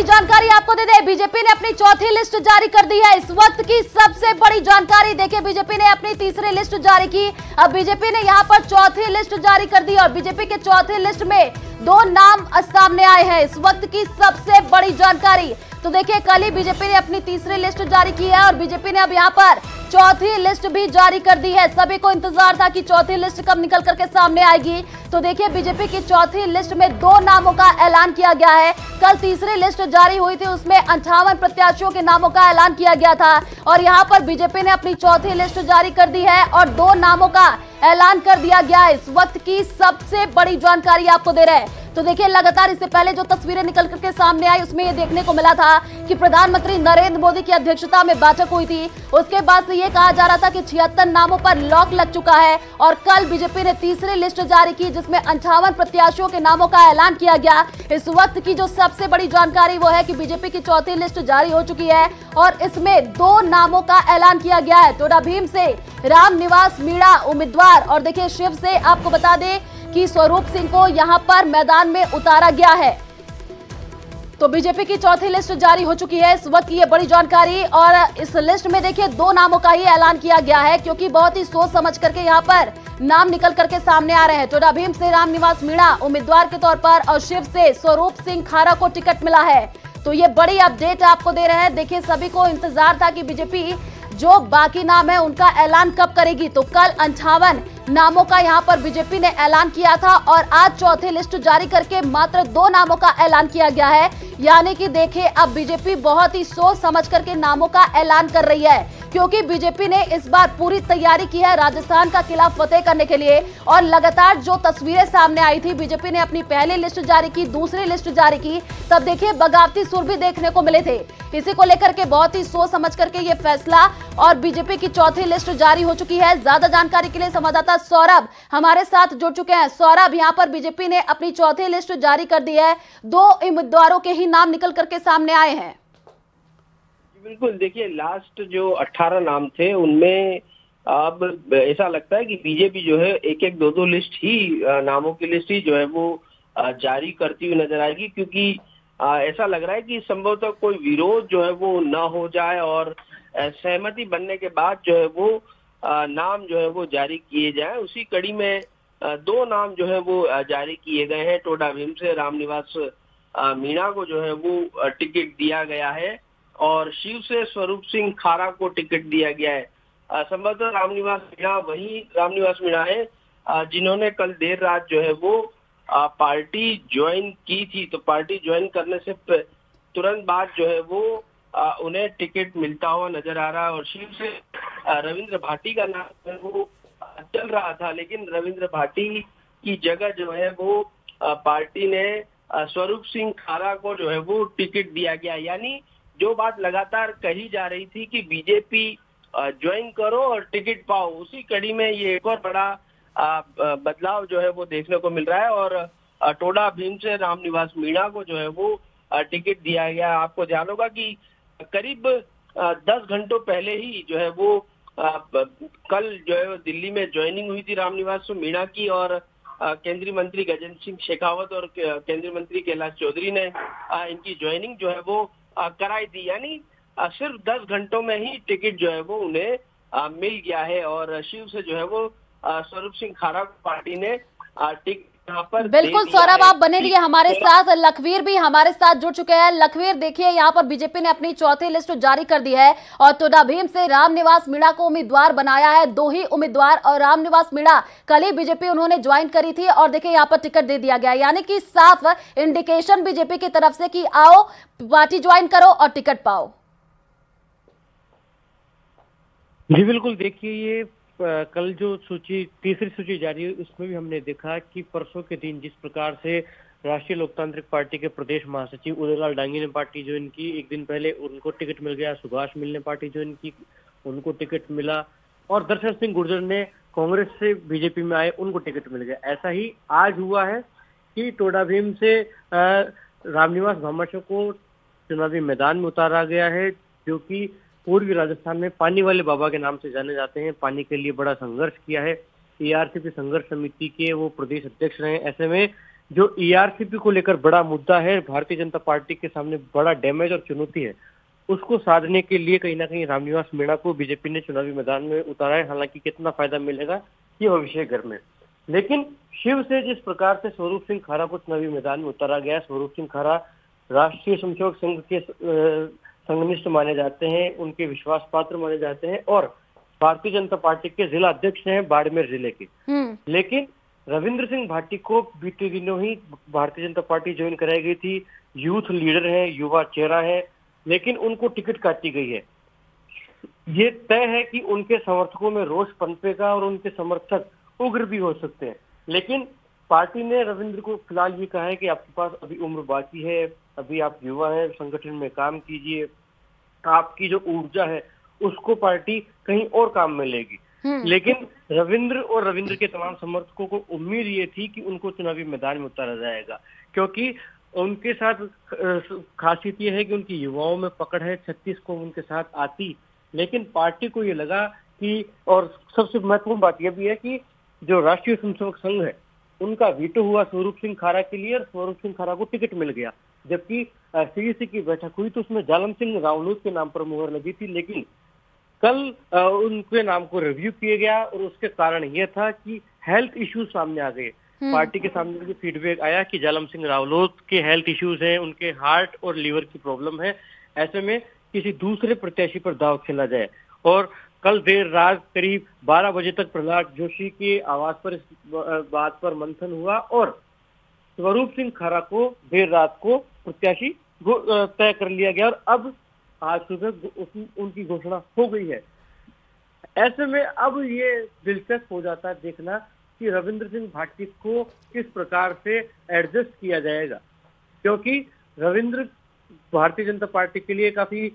बड़ी जानकारी आपको दे दें, बीजेपी ने अपनी चौथी लिस्ट जारी कर दी है। इस वक्त की सबसे बड़ी जानकारी देखिए, बीजेपी ने अपनी तीसरी लिस्ट जारी की। अब बीजेपी ने यहां पर चौथी लिस्ट जारी कर दी और बीजेपी के चौथी लिस्ट में 2 नाम सामने आए हैं। इस वक्त की सबसे बड़ी जानकारी तो देखिए, कल ही बीजेपी ने अपनी तीसरी लिस्ट जारी की है और बीजेपी ने अब यहां पर चौथी लिस्ट भी जारी कर दी है। सभी को इंतजार था कि चौथी लिस्ट कब निकल करके सामने आएगी। तो देखिए, बीजेपी की चौथी लिस्ट में 2 नामों का ऐलान किया गया है। कल तीसरी लिस्ट जारी हुई थी, उसमें 58 प्रत्याशियों के नामों का ऐलान किया गया था और यहाँ पर बीजेपी ने अपनी चौथी लिस्ट जारी कर दी है और 2 नामों का ऐलान कर दिया गया है। इस वक्त की सबसे बड़ी जानकारी आपको दे रहे हैं। तो देखिए, लगातार इससे पहले जो तस्वीरें निकल करके सामने आई उसमें ये देखने को मिला था कि प्रधानमंत्री नरेंद्र मोदी की अध्यक्षता में बैठक हुई थी। उसके बाद से ये कहा जा रहा था कि 76 नामों पर लॉक लग चुका है और कल बीजेपी ने तीसरी लिस्ट जारी की जिसमें 58 प्रत्याशियों के नामों का ऐलान किया गया। इस वक्त की जो सबसे बड़ी जानकारी वो है कि बीजेपी की चौथी लिस्ट जारी हो चुकी है और इसमें 2 नामों का ऐलान किया गया है। टोडा भीम से रामनिवास मीणा उम्मीदवार और देखिए, शिव से आपको बता दें कि स्वरूप सिंह को यहां पर मैदान में उतारा गया है। तो बीजेपी की चौथी लिस्ट जारी हो चुकी है। इस वक्त की ये बड़ी जानकारी और इस लिस्ट में देखिए 2 नामों का ही ऐलान किया गया है क्योंकि बहुत ही सोच समझ करके यहां पर नाम निकल करके सामने आ रहे हैं। टोडा भीम से रामनिवास मीणा उम्मीदवार के तौर पर और शिव से स्वरूप सिंह खारा को टिकट मिला है। तो ये बड़ी अपडेट आपको दे रहे हैं। देखिए, सभी को इंतजार था कि बीजेपी जो बाकी नाम है उनका ऐलान कब करेगी। तो कल 58 नामों का यहां पर बीजेपी ने ऐलान किया था और आज चौथी लिस्ट जारी करके मात्र 2 नामों का ऐलान किया गया है। यानी कि देखिए, अब बीजेपी बहुत ही सोच समझ करके नामों का ऐलान कर रही है क्योंकि बीजेपी ने इस बार पूरी तैयारी की है राजस्थान का किला फतेह करने के लिए। और लगातार जो तस्वीरें सामने आई थी, बीजेपी ने अपनी पहली लिस्ट जारी की, दूसरी लिस्ट जारी की, तब देखिए बगावती सुर भी देखने को मिले थे। इसी को लेकर के बहुत ही सोच समझ करके ये फैसला और बीजेपी की चौथी लिस्ट जारी हो चुकी है। ज्यादा जानकारी के लिए संवाददाता सौरभ हमारे साथ जुड़ चुके हैं। सौरभ, यहाँ पर बीजेपी ने अपनी चौथी लिस्ट जारी कर दी है, 2 उम्मीदवारों के ही नाम निकल करके सामने आए हैं। बिल्कुल, देखिए लास्ट जो 18 नाम थे उनमें अब ऐसा लगता है कि बीजेपी जो है एक 2 लिस्ट ही नामों की लिस्ट ही जो है वो जारी करती हुई नजर आएगी क्योंकि ऐसा लग रहा है कि संभवतः कोई विरोध जो है वो न हो जाए और सहमति बनने के बाद जो है वो नाम जो है वो जारी किए जाए। उसी कड़ी में 2 नाम जो है वो जारी किए गए हैं। टोडा भीम से रामनिवास मीणा को जो है वो टिकट दिया गया है और शिव से स्वरूप सिंह खारा को टिकट दिया गया है। संभवतः रामनिवास मीणा है जिन्होंने कल देर रात जो है वो पार्टी ज्वाइन की थी। तो पार्टी ज्वाइन करने से तुरंत बाद जो है वो उन्हें टिकट मिलता हुआ नजर आ रहा है और शिव से रविंद्र भाटी का नाम वो चल रहा था, लेकिन रविंद्र भाटी की जगह जो है वो पार्टी ने स्वरूप सिंह खारा को जो है वो टिकट दिया गया। यानी जो बात लगातार कही जा रही थी कि बीजेपी ज्वाइन करो और टिकट पाओ, उसी कड़ी में ये एक और बड़ा बदलाव जो है वो देखने को मिल रहा है और टोडा भीम से रामनिवास मीणा को जो है वो टिकट दिया गया। आपको ध्यान होगा कि करीब 10 घंटों पहले ही जो है वो कल जो है दिल्ली में ज्वाइनिंग हुई थी रामनिवास मीणा की और केंद्रीय मंत्री गजेंद्र सिंह शेखावत और केंद्रीय मंत्री कैलाश चौधरी ने इनकी ज्वाइनिंग जो है वो कराई थी। यानी सिर्फ 10 घंटों में ही टिकट जो है वो उन्हें मिल गया है और शिव से जो है वो स्वरूप सिंह खारा पार्टी ने टिकट यहाँ पर बिल्कुल सौरभ, आप बने रहिए हमारे साथ। लखवीर भी हमारे साथ जुड़ चुके हैं। लखवीर, देखिए यहाँ पर बीजेपी ने अपनी चौथी लिस्ट जारी कर दी है और टोडा भीम से रामनिवास मीणा को उम्मीदवार बनाया है। 2 ही उम्मीदवार और रामनिवास मीणा कल ही बीजेपी उन्होंने ज्वाइन करी थी और देखिए यहाँ पर टिकट दे दिया गया। यानी कि साफ इंडिकेशन बीजेपी की तरफ से कि आओ पार्टी ज्वाइन करो और टिकट पाओ। जी बिल्कुल, देखिए ये कल जो तीसरी सूची जारी हुई उसमें भी हमने देखा कि परसों के दिन जिस प्रकार से राष्ट्रीय लोकतांत्रिक पार्टी के प्रदेश महासचिव उदयलाल डांगी ने पार्टी ज्वाइन की, एक दिन पहले उनको टिकट मिल गया। सुभाष मिल ने पार्टी ज्वाइन की, उनको टिकट मिला और दर्शन सिंह गुर्जर ने कांग्रेस से बीजेपी में आए, उनको टिकट मिल गया। ऐसा ही आज हुआ है कि टोडा भीम से रामनिवास भामाशाह को चुनावी मैदान में उतारा गया है, जो कि पूर्वी राजस्थान में पानी वाले बाबा के नाम से जाने जाते हैं। पानी के लिए बड़ा संघर्ष किया है। एआरसीपी संघर्ष समिति के वो प्रदेश अध्यक्ष रहे। ऐसे में जो ईआरसीपी को लेकर बड़ा मुद्दा है, भारतीय जनता पार्टी के सामने बड़ा डैमेज और चुनौती है, उसको साधने के लिए कहीं ना कहीं रामनिवास मीणा को बीजेपी ने चुनावी मैदान में उतारा है। हालांकि कितना फायदा मिलेगा ये भविष्य घर में, लेकिन शिव से जिस प्रकार से स्वरूप सिंह खारा को चुनावी मैदान में उतारा गया, स्वरूप सिंह खारा राष्ट्रीय स्वयंसेवक संघ के संघनिष्ठ माने जाते हैं, उनके विश्वास पात्र माने जाते हैं और भारतीय जनता पार्टी के जिला अध्यक्ष हैं बाड़मेर जिले के। लेकिन रविंद्र सिंह भाटी को बीते दिनों ही भारतीय जनता पार्टी ज्वाइन कराई गई थी, यूथ लीडर है, युवा चेहरा है, लेकिन उनको टिकट काटी गई है। ये तय है कि उनके समर्थकों में रोष पनपेगा और उनके समर्थक उग्र भी हो सकते हैं, लेकिन पार्टी ने रविंद्र को फिलहाल ये कहा है कि आपके पास अभी उम्र बाकी है, अभी आप युवा हैं, संगठन में काम कीजिए, आपकी जो ऊर्जा है उसको पार्टी कहीं और काम में लेगी। लेकिन रविंद्र और रविंद्र के तमाम समर्थकों को उम्मीद ये थी कि उनको चुनावी मैदान में उतारा जाएगा, क्योंकि उनके साथ खासियत ये है कि उनकी युवाओं में पकड़ है, 36 को उनके साथ आती। लेकिन पार्टी को ये लगा कि, और सबसे महत्वपूर्ण बात यह भी है कि जो राष्ट्रीय स्वयंसेवक संघ है उनका वीटो हुआ स्वरूप सिंह खारा के लिए और स्वरूप सिंह खारा को टिकट मिल गया। जबकि सीईसी की बैठक हुई तो उसमें जालम सिंह रावलूत के नाम पर मुहर लगी थी, लेकिन कल उनके नाम को रिव्यू किया गया और उसके कारण यह था कि हेल्थ इश्यूज सामने आ गए। पार्टी के सामने भी फीडबैक आया कि जालम सिंह रावलूत के हेल्थ इश्यूज हैं, उनके हार्ट और लीवर की प्रॉब्लम है, ऐसे में किसी दूसरे प्रत्याशी पर दांव खेला जाए। और कल देर रात करीब 12 बजे तक प्रहलाद जोशी के आवास पर इस बात पर मंथन हुआ और स्वरूप सिंह खारा को देर रात को प्रत्याशी तय कर लिया गया और अब आज सुबह उनकी घोषणा हो गई है। ऐसे में अब ये दिलचस्प हो जाता है देखना कि रविंद्र सिंह भाटी को किस प्रकार से एडजस्ट किया जाएगा, क्योंकि रविंद्र भारतीय जनता पार्टी के लिए काफी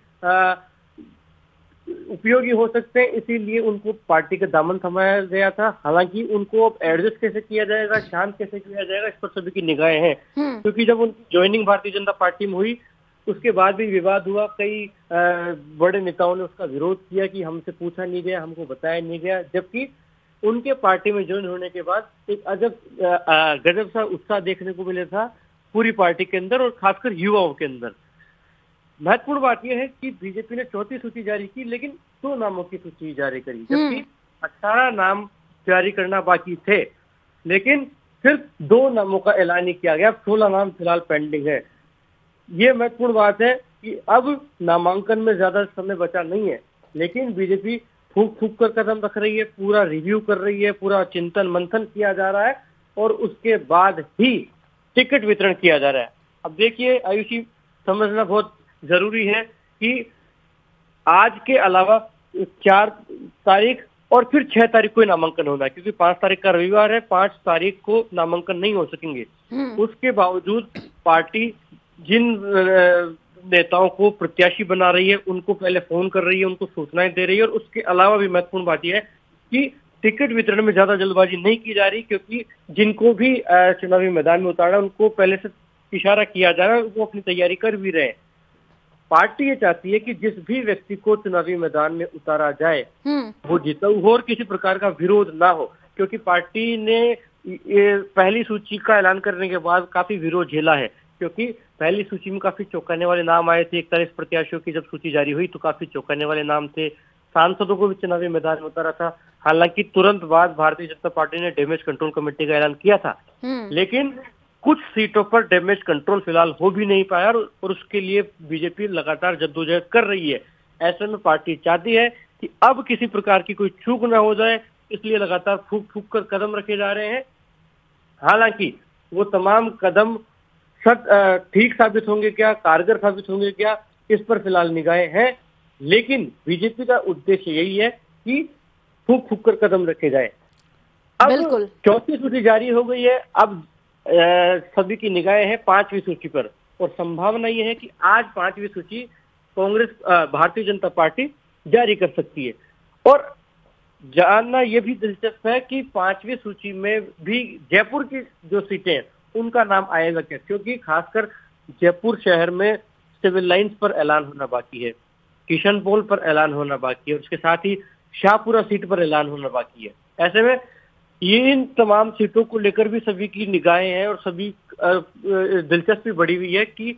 उपयोगी हो सकते हैं, इसीलिए उनको पार्टी का दामन थमाया गया था। हालांकि उनको अब एडजस्ट कैसे किया जाएगा, शांत कैसे किया जाएगा, इस पर सभी की निगाहें हैं, क्योंकि जब उनकी ज्वाइनिंग भारतीय जनता पार्टी में हुई उसके बाद भी विवाद हुआ। कई बड़े नेताओं ने उसका विरोध किया कि हमसे पूछा नहीं गया, हमको बताया नहीं गया, जबकि उनके पार्टी में ज्वाइन होने के बाद एक गजब सा उत्साह देखने को मिला था पूरी पार्टी के अंदर और खासकर युवाओं के अंदर। महत्वपूर्ण बात यह है कि बीजेपी ने चौथी सूची जारी की, लेकिन 2 नामों की सूची जारी करी, जबकि 18 नाम जारी करना बाकी थे, लेकिन सिर्फ 2 नामों का ऐलान नहीं किया गया। 16 नाम फिलहाल पेंडिंग है। ये महत्वपूर्ण बात है कि अब नामांकन में ज्यादा समय बचा नहीं है, लेकिन बीजेपी फूक फूक कर कदम रख रही है, पूरा रिव्यू कर रही है, पूरा चिंतन मंथन किया जा रहा है और उसके बाद ही टिकट वितरण किया जा रहा है। अब देखिए आयुषी, समझना बहुत जरूरी है कि आज के अलावा 4 तारीख और फिर 6 तारीख को नामांकन होना है, क्योंकि 5 तारीख का रविवार है, 5 तारीख को नामांकन नहीं हो सकेंगे। उसके बावजूद पार्टी जिन नेताओं को प्रत्याशी बना रही है उनको पहले फोन कर रही है, उनको सूचनाएं दे रही है और उसके अलावा भी महत्वपूर्ण बात यह है कि टिकट वितरण में ज्यादा जल्दबाजी नहीं की जा रही, क्योंकि जिनको भी चुनावी मैदान में उतारना उनको पहले से इशारा किया जा रहा है, वो अपनी तैयारी कर भी रहे हैं। पार्टी ये चाहती है कि जिस भी व्यक्ति को चुनावी मैदान में उतारा जाए वो जीता हो और किसी प्रकार का विरोध ना हो, क्योंकि पार्टी ने पहली सूची का ऐलान करने के बाद काफी विरोध झेला है, क्योंकि पहली सूची में काफी चौंकाने वाले नाम आए थे। 41 प्रत्याशियों की जब सूची जारी हुई तो काफी चौंकाने वाले नाम थे, सांसदों को भी चुनावी मैदान में उतारा था। हालांकि तुरंत बाद भारतीय जनता पार्टी ने डैमेज कंट्रोल कमेटी का ऐलान किया था, लेकिन कुछ सीटों पर डैमेज कंट्रोल फिलहाल हो भी नहीं पाया और उसके लिए बीजेपी लगातार जद्दोजहद कर रही है। ऐसे में पार्टी चाहती है कि अब किसी प्रकार की कोई चूक ना हो जाए, इसलिए लगातार फूक फूक कर कदम रखे जा रहे हैं। हालांकि वो तमाम कदम ठीक साबित होंगे क्या, कारगर साबित होंगे क्या, इस पर फिलहाल निगाहें हैं, लेकिन बीजेपी का उद्देश्य यही है कि फूक फूक कर कदम रखे जाए। अब बिल्कुल 4थी सूची जारी हो गई है, अब सभी की निगाहें हैं 5वीं सूची पर और संभावना यह है कि आज 5वीं सूची कांग्रेस भारतीय जनता पार्टी जारी कर सकती है। और जानना यह भी दिलचस्प है कि 5वीं सूची में भी जयपुर की जो सीटें हैं उनका नाम आएगा क्या, क्योंकि खासकर जयपुर शहर में सिविल लाइंस पर ऐलान होना बाकी है, किशनपोल पर ऐलान होना बाकी है, उसके साथ ही शाहपुरा सीट पर ऐलान होना बाकी है। ऐसे में ये इन तमाम सीटों को लेकर भी सभी की निगाहें हैं और सभी दिलचस्पी बढ़ी हुई है कि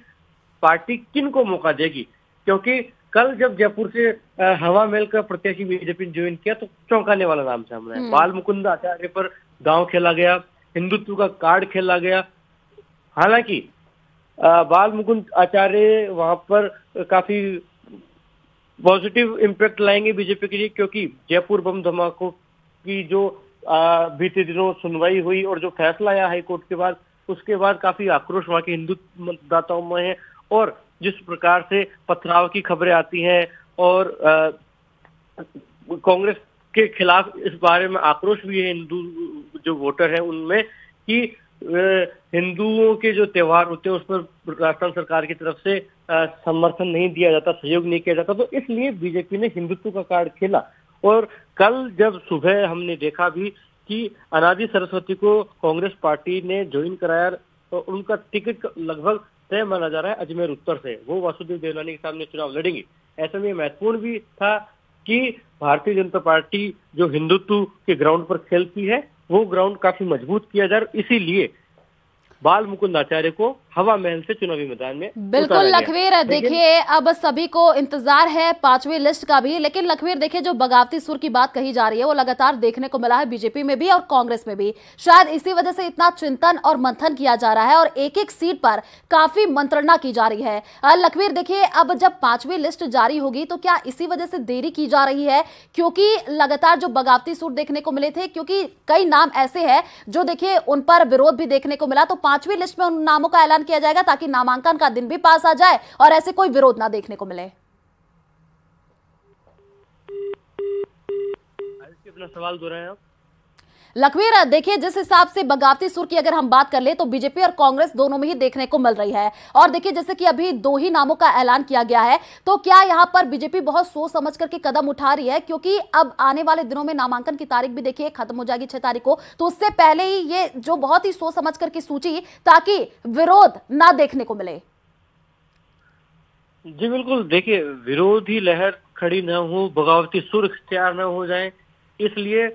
पार्टी किन को मौका देगी, क्योंकि कल जब जयपुर से हवा महल का प्रत्याशी बीजेपी ने ज्वाइन किया तो चौंकाने वाला नाम सामने आया। बाल मुकुंद आचार्य पर गांव खेला गया, हिंदुत्व का कार्ड खेला गया। हालांकि बाल मुकुंद आचार्य वहां पर काफी पॉजिटिव इम्पैक्ट लाएंगे बीजेपी के लिए, क्योंकि जयपुर बम धमाकों की जो बीते दिनों सुनवाई हुई और जो फैसला आया हाईकोर्ट के बाद, उसके बाद काफी आक्रोश वहां के हिंदू मतदाताओं में है। और जिस प्रकार से पथराव की खबरें आती हैं और कांग्रेस के खिलाफ इस बारे में आक्रोश भी है हिंदू जो वोटर हैं उनमें, कि हिंदुओं के जो त्योहार होते हैं उस पर राजस्थान सरकार की तरफ से समर्थन नहीं दिया जाता, सहयोग नहीं किया जाता। तो इसलिए बीजेपी ने हिंदुत्व का कार्ड खेला। और कल जब सुबह हमने देखा भी कि अनादि सरस्वती को कांग्रेस पार्टी ने ज्वाइन कराया, तो उनका टिकट लगभग तय माना जा रहा है अजमेर उत्तर से, वो वासुदेव देवनानी के सामने चुनाव लड़ेंगे। ऐसे में महत्वपूर्ण भी था कि भारतीय जनता पार्टी जो हिंदुत्व के ग्राउंड पर खेलती है वो ग्राउंड काफी मजबूत किया जाए, इसीलिए बाल मुकुंद आचार्य को हवा महल से चुनावी मैदान में बिल्कुल लखवीर, देखिए अब सभी को इंतजार है पांचवी लिस्ट का भी, लेकिन लखवीर देखिए जो बगावती सुर की बात कही जा रही है वो लगातार देखने को मिला है बीजेपी में भी और कांग्रेस में भी। शायद इसी वजह से इतना चिंतन और मंथन किया जा रहा है और एक एक सीट पर काफी मंत्रणा की जा रही है। लखवीर देखिए अब जब पांचवी लिस्ट जारी होगी तो क्या इसी वजह से देरी की जा रही है, क्योंकि लगातार जो बगावती सुर देखने को मिले थे, क्योंकि कई नाम ऐसे हैं जो देखिए उन पर विरोध भी देखने को मिला, तो पांचवी लिस्ट में उन नामों का ऐलान किया जाएगा ताकि नामांकन का दिन भी पास आ जाए और ऐसे कोई विरोध ना देखने को मिले। अपना सवाल दोहराएं आप। लखवीर देखिए जिस हिसाब से बगावती सुर की अगर हम बात कर ले तो बीजेपी और कांग्रेस दोनों में ही देखने को मिल रही है, और देखिए जैसे कि अभी दो ही नामों का ऐलान किया गया है, तो क्या यहां पर बीजेपी बहुत सोच समझ करके कदम उठा रही है, क्योंकि अब आने वाले दिनों में नामांकन की तारीख भी देखिए खत्म हो जाएगी 6 तारीख को, तो उससे पहले ही ये जो बहुत ही सोच समझ करके सूची ताकि विरोध ना देखने को मिले। जी बिल्कुल, देखिए विरोधी लहर खड़ी न हो, बगावती सुर इख्तियार न हो जाए, इसलिए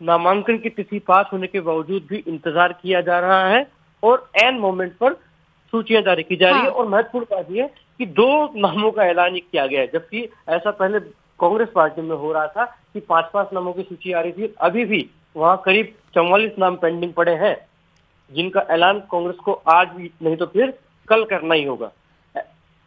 नामांकन की तिथि पास होने के बावजूद भी इंतजार किया जा रहा है और एन मोमेंट पर सूचियां जारी की जा रही है। और महत्वपूर्ण बात यह है कि 2 नामों का ऐलान किया गया है, जबकि ऐसा पहले कांग्रेस पार्टी में हो रहा था कि 5-5 नामों की सूची आ रही थी। अभी भी वहां करीब 44 नाम पेंडिंग पड़े हैं, जिनका ऐलान कांग्रेस को आज भी नहीं तो फिर कल करना ही होगा।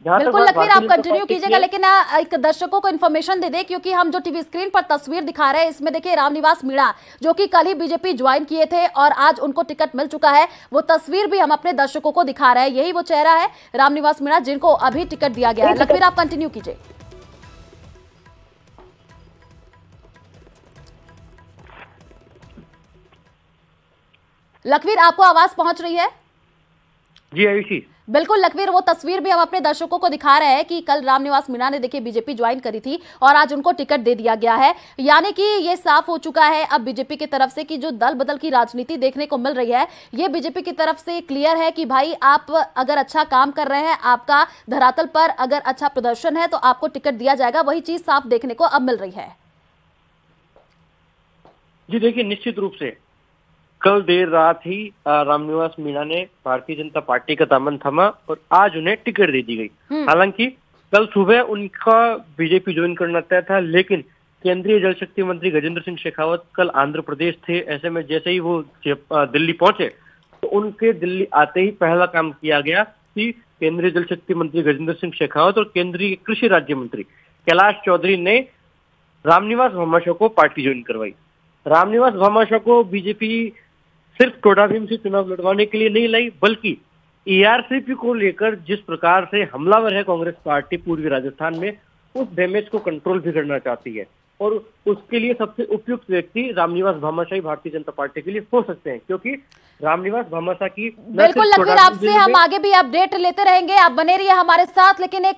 बिल्कुल लखवीर आप कंटिन्यू कीजिएगा, लेकिन एक दर्शकों को इन्फॉर्मेशन दे दे, क्योंकि हम जो टीवी स्क्रीन पर तस्वीर दिखा रहे हैं इसमें देखिए रामनिवास मीणा जो कि कल ही बीजेपी ज्वाइन किए थे और आज उनको टिकट मिल चुका है, वो तस्वीर भी हम अपने दर्शकों को दिखा रहे हैं। यही वो चेहरा है रामनिवास मीणा जिनको अभी टिकट दिया गया है। लखवीर आप कंटिन्यू कीजिए। लखवीर आपको आवाज पहुंच रही है? जी आयुषी बिल्कुल लखवीर, वो तस्वीर भी हम अपने दर्शकों को दिखा रहे हैं कि कल रामनिवास मीणा ने देखिए बीजेपी ज्वाइन करी थी और आज उनको टिकट दे दिया गया है, यानी कि ये साफ हो चुका है अब बीजेपी की तरफ से कि जो दल बदल की राजनीति देखने को मिल रही है ये बीजेपी की तरफ से क्लियर है कि भाई आप अगर अच्छा काम कर रहे हैं, आपका धरातल पर अगर अच्छा प्रदर्शन है तो आपको टिकट दिया जाएगा। वही चीज साफ देखने को अब मिल रही है। जी देखिए, निश्चित रूप से कल देर रात ही रामनिवास मीणा ने भारतीय जनता पार्टी का दामन थामा और आज उन्हें टिकट दे दी गई। हालांकि कल सुबह उनका बीजेपी ज्वाइन करना तय था, लेकिन केंद्रीय जल शक्ति मंत्री गजेंद्र सिंह शेखावत कल आंध्र प्रदेश थे। ऐसे में जैसे ही वो दिल्ली पहुंचे तो उनके दिल्ली आते ही पहला काम किया गया कि केंद्रीय जल शक्ति मंत्री गजेंद्र सिंह शेखावत और केंद्रीय कृषि राज्य मंत्री कैलाश चौधरी ने रामनिवास भामाशाह को पार्टी ज्वाइन करवाई। रामनिवास भामाशाह को बीजेपी सिर्फ टोडा भीम से चुनाव लड़वाने के लिए नहीं लाई, बल्कि ईआरसीपी को लेकर जिस प्रकार से हमलावर है कांग्रेस पार्टी पूर्वी राजस्थान में, उस डैमेज को कंट्रोल भी करना चाहती है और उसके लिए सबसे उपयुक्त व्यक्ति रामनिवास भामाशाह भारतीय जनता पार्टी के लिए हो सकते हैं, क्योंकि रामनिवास भामाशाह की बिल्कुल लखवीर आपसे हम आगे भी अपडेट लेते रहेंगे, आप बने रहिए हमारे साथ। लेकिन एक